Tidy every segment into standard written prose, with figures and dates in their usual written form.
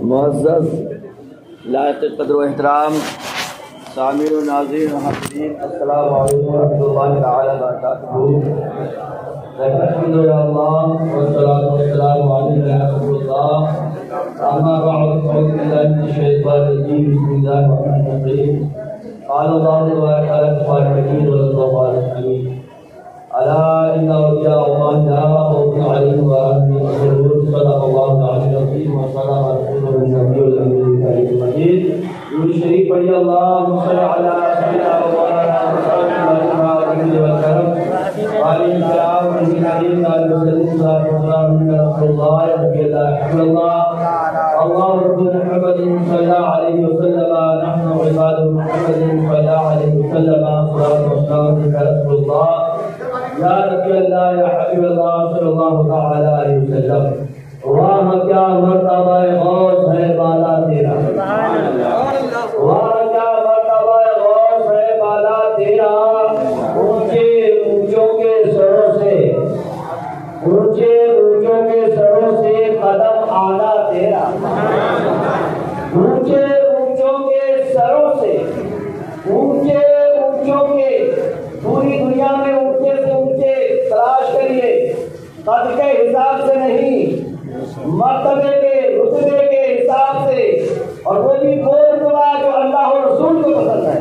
معزز لائق قدر و احترام سامعین و ناظرین و حاضرین، السلام علیکم ورحمۃ اللہ تعالی وبرکاتہ۔ الحمد للہ والصلاۃ والسلام علی رسول اللہ، اما بعد فاعوذ باللہ من الشیطان الرجیم، بسم اللہ الرحمن الرحیم۔ قال اللہ تبارک وتعالى والقرآن الحکیم، الا ان اولیاء اللہ لا خوف علیہم ولا هم يحزنون، صدق اللہ العلی العظیم وصدق رسولہ النبی الامین المجید۔ درود شریف پڑھیے، اللہم صل علی سیدنا مولانا محمد وسلم وعلی السلام علیکم رسول اللہ اللہ رب محمد صلی اللہ علیہ وسلم، نحن عباد محمد صلی اللہ علیہ وسلم، صلاۃ والسلام علیک رسول اللہ، یا رسول اللہ، یا حبیب اللہ صلی اللہ تعالی علیہ وسلم۔ واہ کیا مرتبہ غوث ہے بالا تیرا، واہ کیا مرتبہ غوث ہے بالا تیرا، اونچے اونچوں کے سروں سے، اونچے اونچوں کے سروں سے قدم آنا تیرا، اونچے اونچوں کے سروں سے، اونچے اونچوں کے، پوری دنیا میں اونچے سے اونچے تلاش کریے، قد کے حساب سے نہیں، مرتبے کے رتبے کے حساب سے، اور وہ بھی وہ رتبہ جو اللہ اور رسول کو پسند ہے۔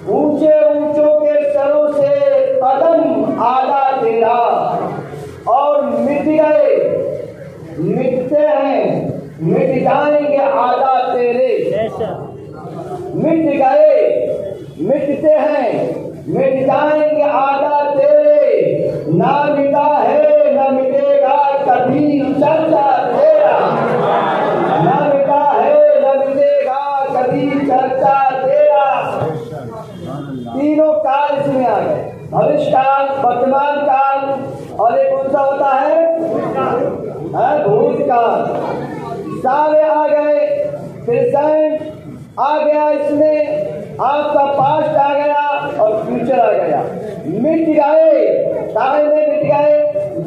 اونچے اونچوں کے سروں سے قدم آنا تیرا، اور مٹ گئے، مٹتے ہیں، مٹ جائیں گے آدھا تیرے، مٹ گئے، مٹتے ہیں، مٹ جائیں گے آدھا تیرے، نہ مٹا ہے نہ مٹے گا کبھی چرچا تیرا، نہ مٹا ہے نہ مٹے گا کبھی چرچا تیرا۔ تینوں کال اس میں آ گئے، بھوش کال، ورتمان کال، اور ایک کون سا ہوتا ہے بھوت کال۔ سارے آ گئے، پریزنٹ آ گیا، اس میں آپ کا پاسٹ آ گیا اور فیوچر آ گیا۔ مٹ گئے، ٹائم میں مٹ گئے،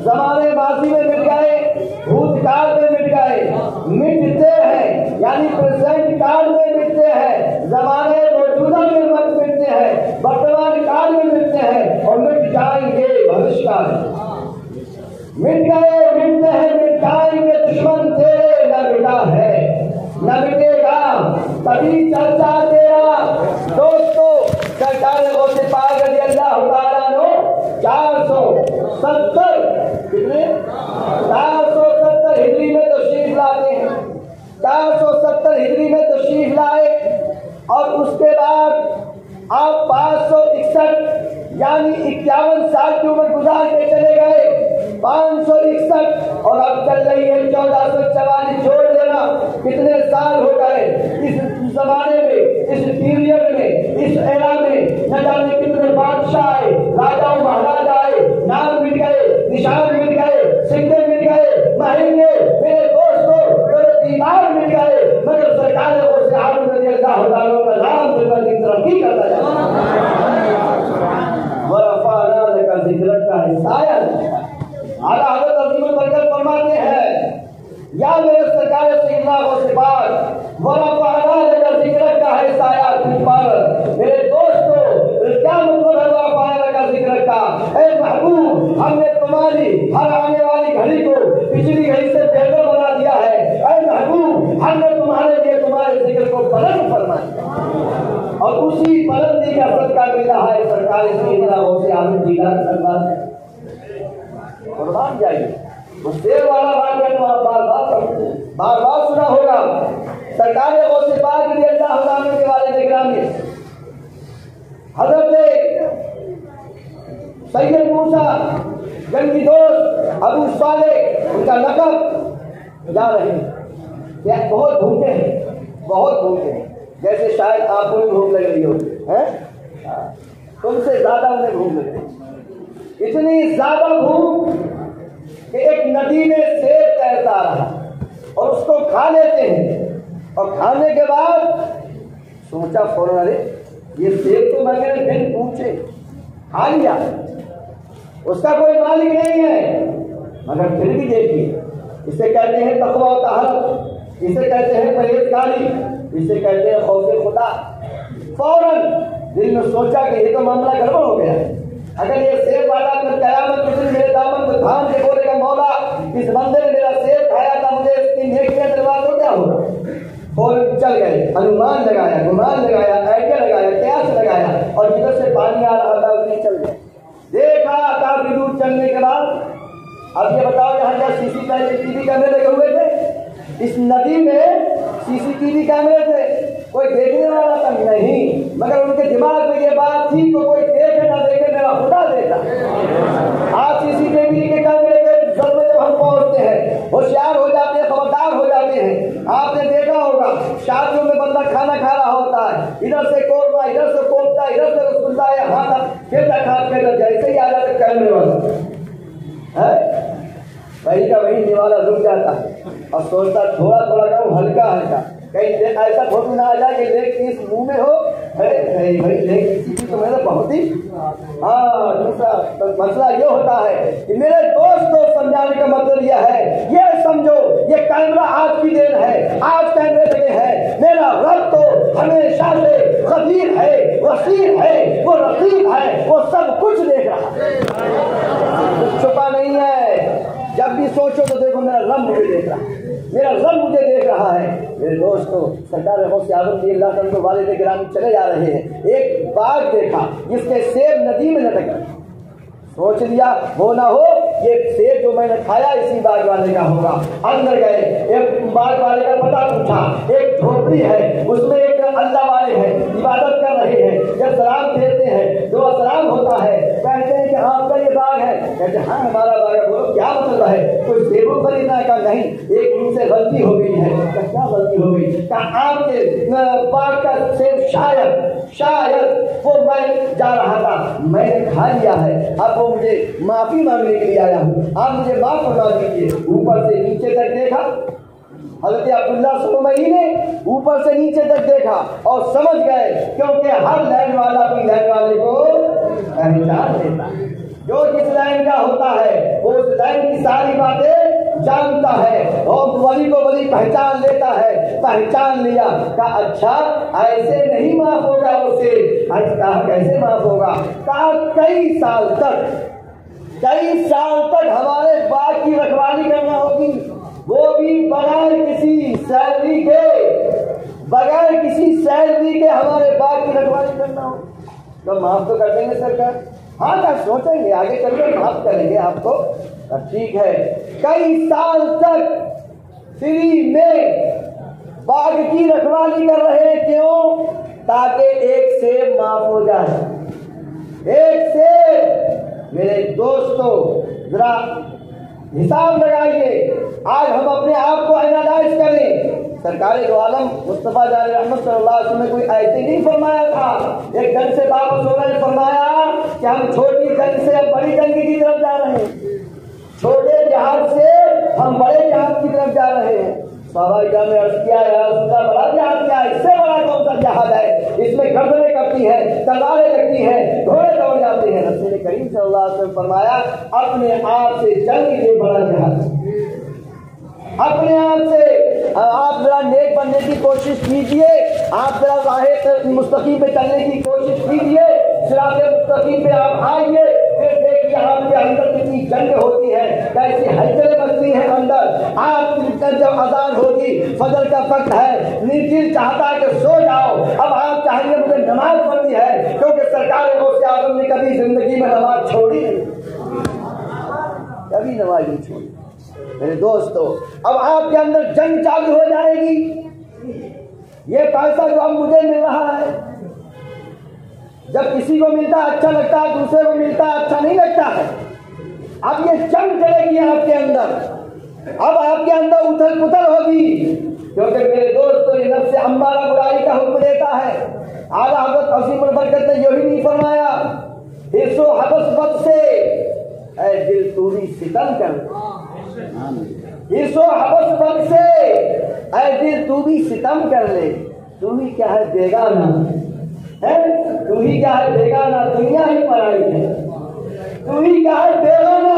زمانے ماضی میں مٹ گئے، بھوت کال میں مٹ گئے، مٹتے ہیں یعنی پریزنٹ کال میں مٹتے ہیں، زمانے موجودہ میں مٹتے ہیں، ورتمان کال میں مٹتے ہیں، اور مٹ جائیں گے بھوش کال میں۔ مٹ گئے، مٹتے ہیں، مٹ جائیں گے دشمن تیرے، نہ مٹا ہے نہ مٹے گا کبھی چرچا تیرا۔ دوستو، سرکار غوث پاک رضی اللہ تعالیٰ عنہ 470 کتنے 470 ہجری میں تشریف لاتے ہیں، 470 ہجری میں تشریف لائے، اور اس کے بعد آپ 561 یعنی 51 سال کی عمر گزار کے چلے گئے، 561، اور اب چل رہی ہے 1444، جوڑ دینا کتنے سال ہو گئے اس زمانے میں، اس پیریڈ میں، اس ایرا میں، نہ جانے کتنے بادشاہ آئے، راجا و مہاراجا آئے، نام مٹ گئے، نشان مٹ گئے، سکے مٹ گئے، مہنگے میرے دوستوں میرے دیوار مٹ گئے، مگر سرکار غوث اعظم رضی اللہ تعالیٰ کا نام بلند کی ترقی کرتا جاتا ورفعنا لك ذکرک کا حصہ ہے۔ اعلیٰ حضرت عظیم البرکت فرماتے ہیں، یا میرے سرکار سیدنا غوث پاک ورفعنا لك ذکرک کا حصہ تجھ پر۔ میرے دوستو، کیا مطلب ہے ورفعنا لك ذکرک کا؟ اے محبوب، ہم نے تمہاری ہر آنے والی گھڑی کو پچھلی گھڑی سے بہتر بنا دیا ہے۔ اے محبوب، ہم نے تمہارے لیے تمہارے ذکر کو بلند فرما دیا، اور اسی بلندی کا صدقہ ملا ہے سرکار سیدنا غوث اعظم جی کا سرکار ہے۔ قربان جائیے، اس دیر والا واقعہ تو آپ بار بار سنا ہوگا۔ سرکار غوث پاک رضی اللہ عنہ کے والد گرامی حضرت سید موسیٰ جنگی دوست ابو صالح، ان کا لقب، جا رہے ہیں، بہت بھوکے ہیں، بہت بھوکے ہیں، جیسے شاید آپ کو بھی بھوک لگ رہی ہو، تم سے زیادہ انہیں بھوک لگ رہی، اتنی زیادہ بھوک کہ ایک ندی میں سیب تیرتا رہا اور اس کو کھا لیتے ہیں، اور کھانے کے بعد سوچا فوراً، ارے یہ سیب تو میں نے دن پوچھے کھا لیا، اس کا کوئی مالک نہیں ہے، مگر پھر بھی دیکھیے اسے کہتے ہیں تقویٰ و طہارت، اسے کہتے ہیں پرہیزگاری، اسے کہتے ہیں خوف خدا۔ فوراً دل میں سوچا کہ یہ تو معاملہ گڑبڑ ہو گیا ہے، اگر یہ سیب والا پھر قیامت کے دن میرے دامن کو تھام کے بولے گا مولا اس بندے نے میرا سیب کھایا تھا، مجھے اس کی نیکیاں دلوا دو، کیا ہوگا؟ فوراً چل گئے، انومان لگایا، گمان لگایا، آئیڈیا لگایا، قیاس لگایا، اور جدھر سے پانی آ رہا تھا اتنی چل گئے۔ دیکھا کافی دور چلنے کے بعد، اب یہ بتاؤ یہاں کیا سی سی ٹی وی کیمرے لگے ہوئے تھے؟ اس ندی میں سی سی ٹی وی کیمرے تھے، کوئی دیکھنے والا تھا نہیں، مگر ان کے دماغ میں یہ بات تھی کہ کوئی دیکھے نہ دیکھے میرا خدا دیکھا۔ آج سی سی ٹی وی کے کیمرے کے ذریعے جب ہم پہنچتے ہیں، ہوشیار ہو جاتے ہیں، خبردار ہو جاتے ہیں۔ آپ نے دیکھا ہوگا شادیوں میں بندہ کھانا کھا رہا ہوتا ہے، ادھر سے قورمہ، ادھر سے کوفتہ، ادھر سے رسگلہ، یہاں تک کھیتا کھا کے جیسے ہی آ جاتے کیمرے والا وہی کا وہی نوالا رک جاتا ہے اور سوچتا تھوڑا تھوڑا کم ہلکا ہلکا، کہیں ایسا فوٹو نہ آ جائے کہ دیکھ اس منہ میں ہو، بھائی دیکھ کسی کی تو میرا بہت ہی دوسرا مسئلہ یہ ہوتا ہے کہ میرے دوست کو سمجھانے کا مطلب یہ ہے، یہ سمجھو یہ کیمرہ آپ کی دین ہے، آج کیمرے لگے ہیں، میرا رب تو ہمیشہ سے خبیر ہے، وسیع ہے، وہ رقیب ہے، وہ سب کچھ دیکھ رہا ہے، کچھ چھپا نہیں ہے۔ جب بھی سوچو تو دیکھو میرا رب مجھے دیکھ رہا ہے، میرا رب مجھے دیکھ رہا ہے۔ میرے دوستو سرکار غوث اعظم رضی اللہ عنہ والد گرامی چلے جا رہے ہیں، ایک باغ دیکھا جس کے سیب ندی میں لٹک رہے، سوچ لیا وہ نہ ہو یہ سیب جو میں نے کھایا اسی باغ والے کا ہوگا۔ اندر گئے، ایک باغ والے کا پتہ پوچھا، ایک جھوپڑی ہے اس میں ایک اللہ والے ہیں عبادت کر رہے ہیں، جب سلام پھیرتے ہیں دعا سلام ہوتا ہے، کہتے ہیں کہ آپ کا یہ باغ ہے، کہتے ہیں ہاں ہمارا باغ ہے، بولو کیا مطلب ہے؟ کوئی سیبوں خریدنا کا نہیں، ایک ان سے غلطی ہو گئی ہے، کیا غلطی ہو گئی؟ کہ آپ کے باغ کا سیب شاید وہ میں جا رہا تھا میں نے کھا لیا ہے، اب وہ مجھے معافی مانگنے کے لیے آیا ہوں، آپ مجھے معاف فرما دیجیے۔ اوپر سے نیچے تک دیکھا، حضرت عبداللہ سلمی نے اوپر سے نیچے تک دیکھا اور سمجھ گئے، کیونکہ ہر لائن والا اپنی لائن والے کو پہچان لیتا ہے، جو جس لائن کا ہوتا ہے وہ اس لائن کی ساری باتیں جانتا ہے، اور ولی کو ولی پہچان لیتا ہے، پہچان لیا کہ اچھا ایسے نہیں معاف ہوگا اسے، کہا کیسے معاف ہوگا؟ کہا کئی سال تک ہمارے باغ کی رکھوالی کرنا ہوگی، وہ بھی بغیر کسی سیلری کے ہمارے باغ کی رکھوالی کرنا ہوگی، تو معاف تو کر دیں گے سرکار؟ ہاں کیا سوچیں گے آگے چل کے معاف کریں گے آپ کو، ٹھیک ہے۔ کئی سال تک فری میں باغ کی رکھوالی کر رہے ہیں، کیوں؟ تاکہ ایک سیب معاف ہو جائے، ایک سیب۔ میرے دوستو ذرا حساب لگائیے، آج ہم اپنے آپ کو اینالائز کریں۔ سرکار دو عالم مصطفیٰ جان رحمت صلی اللہ علیہ وسلم نے کوئی ایسے نہیں فرمایا تھا، ایک جنگ سے واپس ہو رہے فرمایا کہ ہم چھوٹی جنگ سے بڑی جنگ کی طرف جا رہے ہیں، چھوٹے جہاد سے ہم بڑے جہاد کی طرف جا رہے ہیں۔ صحابہ کرام نے عرض کیا یا رسول اللہ بڑا جہاد کیا ہے؟ اس سے بڑا کون سا جہاد ہے؟ اس میں گردنیں کٹتی ہیں، تلواریں لگتی ہیں، گھوڑے دوڑ جاتے ہیں۔ رسول کریم صلی اللہ علیہ وسلم فرمایا اپنے آپ سے جنگ یہ بڑا جہاد ہے، اپنے آپ سے آپ ذرا نیک بننے کی کوشش کیجئے، آپ ذرا راہ مستقیم پہ چلنے کی کوشش کیجئے، صراط مستقیم پہ آپ آئیے، پھر دیکھیے آپ کے اندر کتنی جنگ ہوتی ہے، کیسی ہلچلیں بچتی ہیں اندر۔ آپ جب اذان ہوگی فجر کا وقت ہے، نیچے چاہتا ہے کہ سو جاؤ، اب آپ چاہیے مجھے نماز پڑھنی ہے، کیونکہ سرکار غوث اعظم نے کبھی زندگی میں نماز چھوڑی نہیں، کبھی نماز نہیں چھوڑی۔ میرے دوستو اب آپ کے اندر جنگ چالو ہو جائے گی، یہ پیسہ جو اب مجھے مل رہا ہے، جب کسی کو ملتا اچھا لگتا ہے، دوسرے کو ملتا اچھا نہیں لگتا ہے، اب یہ جنگ چلے گی آپ کے اندر، اب آپ کے اندر اتھل پتھل ہوگی، کیونکہ میرے دوستو یہ نفس امارہ برائی کا حکم دیتا ہے۔ اعلیٰ حضرت عظیم البرکت نے یہی نہیں فرمایا حرص و حبس بد سے اے دل تو بھی ستم کر، حرص و حبس بد سے اے دل تو بھی ستم کر لے، تو ہی کیا ہے بیگانہ ہے، تو ہی کیا ہے بیگانہ، دنیا ہی پرائی ہے، تو ہی کیا ہے بیگانہ،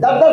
10-10,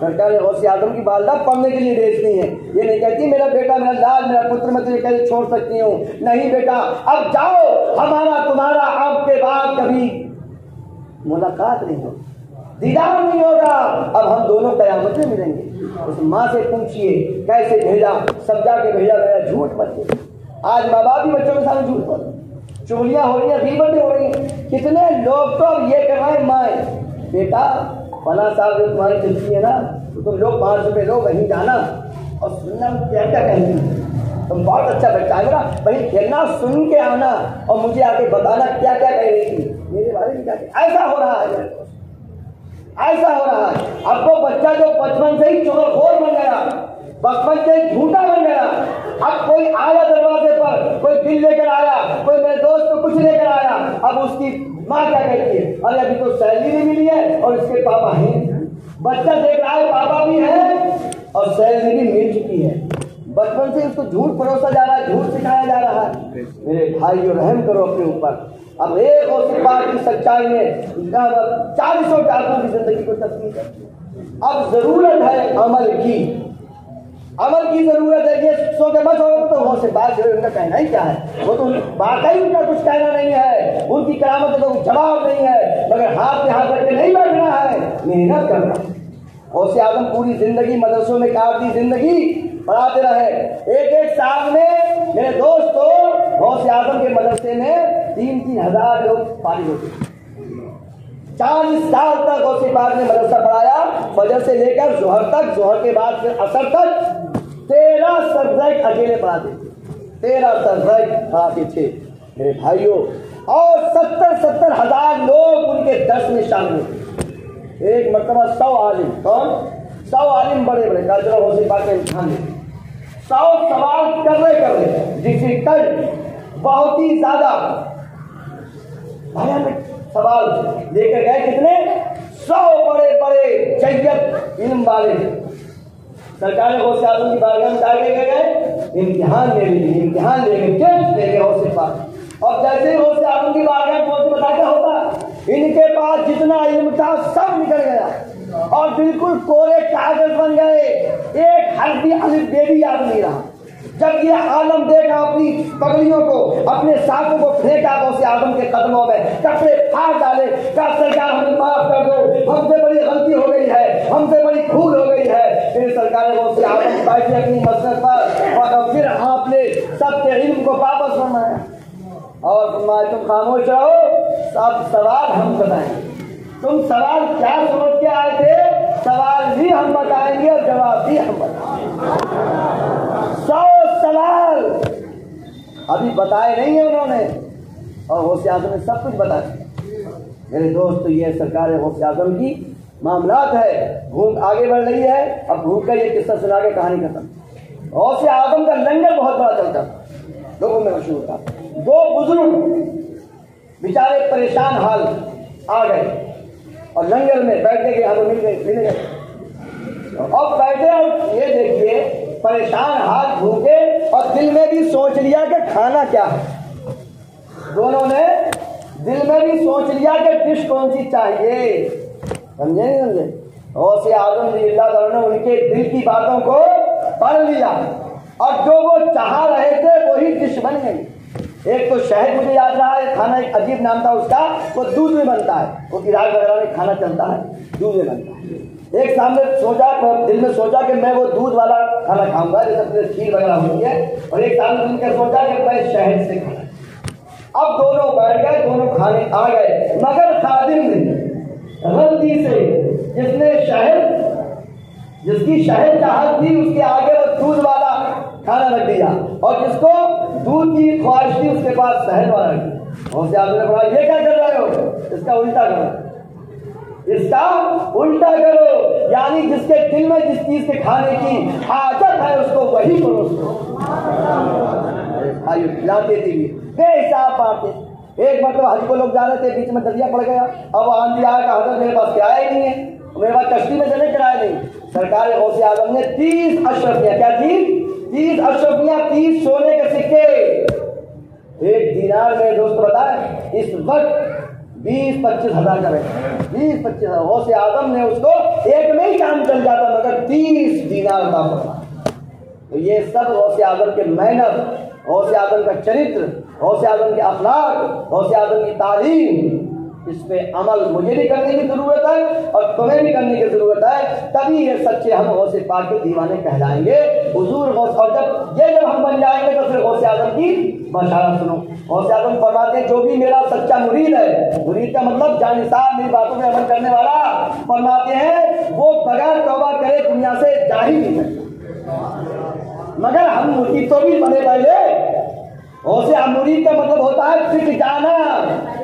سرکار غوث اعظم کی والدہ پڑھنے کے لیے بھیجتی ہیں، یہ نہیں کہتی میرا بیٹا، میرا لال، میرا پتر میں تجھے کیسے چھوڑ سکتی ہوں، نہیں بیٹا اب جاؤ، ہمارا تمہارا اب کے بعد کبھی ملاقات نہیں ہوگی، دیدار نہیں ہوگا، اب ہم دونوں قیامت میں ملیں گے۔ اس ماں سے پوچھئے کیسے بھیجا، سمجھا کے بھیجا گیا، جھوٹ مت بولو۔ آج ماں باپ بھی بچوں کے سامنے جھوٹ بولتے، چغلیاں ہو رہی ہیں، غیبتیں ہو رہی ہیں، کتنے لوگ تو اب یہ کر رہے ہیں مائیں، بیٹا فلاں صاحب جو تمہاری چلتی ہے نا تو تم لوگ 5 روپے لو، وہیں جانا اور سننا کیا کیا کہیں گے، تم بہت اچھا بچہ ہے میرا، وہیں کھیلنا، سن کے آنا اور مجھے آ کے بتانا کیا کیا کہہ رہی تھی میرے بارے میں، کیا ایسا ہو رہا ہے، ایسا ہو رہا ہے۔ اب وہ بچہ جو بچپن سے ہی چغل خور بن گیا، بچپن سے ہی جھوٹا بن گیا، اب کوئی آیا دروازے پر، کوئی دل لے کر آیا، کوئی میرے دوست کو کچھ لے کر آیا، اب اس کی ماں کیا کہتی ہے، ارے ابھی تو سیلری نہیں ملی ہے اور اس کے پاپا ہیں، بچہ دیکھ رہا ہے پاپا بھی ہے اور سیلری بھی مل چکی ہے، بچپن سے اس کو جھوٹ پروسا جا رہا ہے، جھوٹ سکھایا جا رہا ہے۔ میرے بھائیو رحم کرو اپنے اوپر، اب ایک غوث پاک کی سچائی نے 400 ڈاکوں کی زندگی کو تبدیل کر دیا۔ اب ضرورت ہے عمل کی، عمل کی ضرورت ہے، یہ سو کے مت ہو تو غوث پاک جو ان کا کہنا ہی کیا ہے، وہ تو واقعی ان کا کچھ کہنا نہیں ہے، ان کی کرامت کا کوئی جواب نہیں ہے، مگر ہاتھ پہ ہاتھ رکھ کے نہیں بیٹھنا ہے، محنت کرنا۔ غوث اعظم پوری زندگی مدرسوں میں کاٹی زندگی پڑھاتے رہے، ایک سال میں میرے دوستو غوث اعظم کے مدرسے میں 3-3 ہزار لوگ فارغ ہوتے، 40 سال تک غوث پاک نے مدرسہ پڑھایا، فجر سے لے کر ظہر تک، ظہر کے بعد پھر عصر تک 13 سبجیکٹ اکیلے پڑھاتے تھے، 13 سبجیکٹ پڑھاتے تھے میرے بھائیوں، اور 70 ہزار لوگ ان کے درس میں شامل ہوتے۔ ایک مرتبہ 100 عالم، کون 100 عالم بڑے بڑے کہا چلو غوث پاک کا امتحان لیں، 100 سوال کر رہے ڈیفیکلٹ، بہت ہی زیادہ سوال لے کر گئے، کتنے 100 بڑے بڑے جیت علم والے سرکار غوث اعظم کی بارگاہ میں جا کے گئے، امتحان لے لیجیے، امتحان لے کے ٹیسٹ لے کے غوث پاک، اور جیسے غوث اعظم کی بارگاہ پہنچ بتا کیا ہوتا، ان کے پاس جتنا علم تھا سب نکل گیا اور بالکل کوڑے کاغذ بن گئے، ایک حرف الف بے بھی یاد نہیں رہا۔ جب یہ عالم دیکھا اپنی پگڑیوں کو، اپنے ساتھوں کو پھینکا غوث اعظم کے قدموں میں، کپڑے پھاڑ ڈالے، کہا سرکار ہمیں معاف کر دو، ہم سے بڑی غلطی ہو گئی ہے، ہم سے بڑی بھول ہو گئی ہے۔ پھر سرکار غوث اعظم بیٹھے اپنی مسجد پر اور پھر آپ نے سب کے علم کو واپس فرمایا اور فرمایا تم خاموش رہو، سب سوال ہم بتائیں گے، تم سوال کیا سمجھ کے آئے تھے، سوال بھی ہم بتائیں گے اور جواب بھی ہم بتائیں گے۔ 100 سوال ابھی بتائے نہیں ہیں انہوں نے اور غوث اعظم نے سب کچھ بتا دیا۔ میرے دوست یہ سرکار غوث اعظم کی معاملات ہے، بھوک آگے بڑھ رہی ہے، اب بھوک کا یہ قصہ سنا کے کہانی ختم۔ غوث اعظم کا لنگر بہت بڑا چلتا تھا، لوگوں میں مشہور تھا۔ 2 بزرگ بیچارے پریشان حال آ گئے اور لنگر میں بیٹھنے کے ہاتھوں مل گئے اور بیٹھے، اور یہ دیکھیے پریشان حال بھوکے اور دل میں بھی سوچ لیا کہ کھانا کیا ہے، دونوں نے دل میں بھی سوچ لیا کہ ڈش کون سی چاہیے، سمجھے نہیں سمجھے؟ غوث اعظم رضی اللہ تعالیٰ نے ان کے دل کی باتوں کو پڑھ لیا اور جو وہ چاہ رہے تھے وہی ڈش بن گئی۔ ایک تو شہد مجھے یاد رہا ہے، کھانا ایک عجیب نام تھا اس کا، وہ دودھ میں بنتا ہے، وہ عراق وغیرہ میں کھانا چلتا ہے، دودھ میں بنتا ہے۔ ایک سامنے سوچا، دل میں سوچا کہ میں وہ دودھ والا کھانا کھاؤں گا جیسے کھیر وغیرہ ہوتی ہے، اور ایک سامنے دل کر سوچا کہ میں شہد سے کھانا۔ اب دونوں بیٹھ گئے، دونوں کھانے آ گئے، مگر خادم نے غلطی سے جس کی شہد چاہت تھی اس کے آگے وہ دودھ والا کھانا رکھ دیا، اور جس کو دودھ کی خواہش تھی اس کے پاس شہد والا رکھ دیا۔ غوث اعظم نے بولا یہ کیا کر رہے ہو، اس کا الٹا کرو، اس کا الٹا کرو، یعنی جس کے دل میں جس چیز کے کھانے کی حاجت ہے اس کو وہی پروسو۔ کھلاتے تھے بے حساب بانٹتے۔ ایک مرتبہ حج کو لوگ جا رہے تھے، بیچ میں دریا پڑ گیا، اب آندھی آیا کہ حضرت میرے پاس کرایہ ہی نہیں ہے، میرے پاس کشتی میں چلے کرایہ نہیں۔ سرکار غوث اعظم نے 30 اشرفیاں، کیا تھی 30 اشرفیاں، 30 سونے کے سکے، ایک دینار میں دوست بتائے اس وقت 20-25 ہزار کا رہتا ہے، 20-25 غوث اعظم نے اس کو ایک میں ہی کام چل جاتا مگر 30 دینار عطا فرمایا۔ تو یہ سب غوث اعظم کے محنت، غوث اعظم کا چرتر، غوث اعظم کے اخلاق، غوث اعظم کی تعلیم، اس پہ عمل مجھے بھی کرنے کی ضرورت ہے اور تمہیں بھی کرنے کی ضرورت ہے، تبھی یہ سچے ہم غوث پاک کے دیوانے کہلائیں گے۔ حضور غوث، اور جب ہم بن جائیں گے تو پھر غوث اعظم کی بشارت سنو۔ غوث اعظم فرماتے ہیں جو بھی میرا سچا مرید ہے، مرید کا مطلب جانثار میری باتوں پہ عمل کرنے والا، فرماتے ہیں وہ بغیر توبہ کرے دنیا سے جا ہی نہیں سکتا۔ مگر ہم مرید تو بھی بنے پہلے، غوث مرید کا مطلب ہوتا ہے بک جانا۔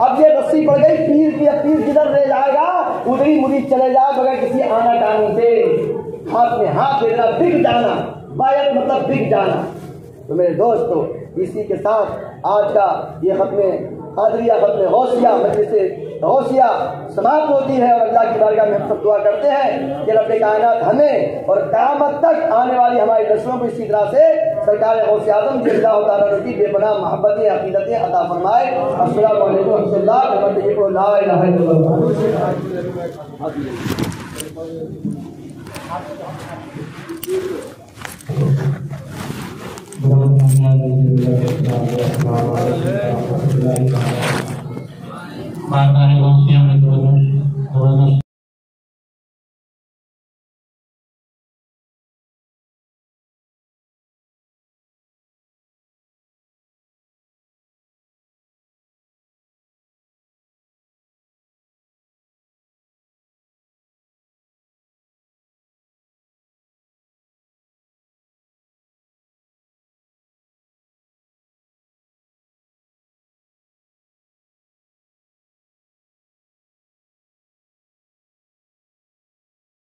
اب یہ رسی پڑ گئی پیر کی، اب پیر جدھر لے جائے گا ادھر ہی مرید چلے جائے بغیر کسی آنا ٹانی سے، ہاتھ میں ہاتھ دینا، بک جانا، بایت مطلب بک جانا۔ تو میرے دوستو، اسی کے ساتھ آج کا یہ ختم قادریہ، ختم غوثیہ، مجلس غوثیہ سماپت ہوتی ہے، اور اللہ کی بارگاہ میں ہم سب دعا کرتے ہیں کہ رب کائنات ہمیں اور قیامت تک آنے والی ہماری نسلوں کو اسی طرح سے سرکار غوث اعظم کی اللہ تعالیٰ کی بے پناہ محبتیں، عقیدتیں عطا فرمائے۔ السلام علیکم و رحمۃ اللہ وبرکاتہ۔ لا الہ الا اللہ۔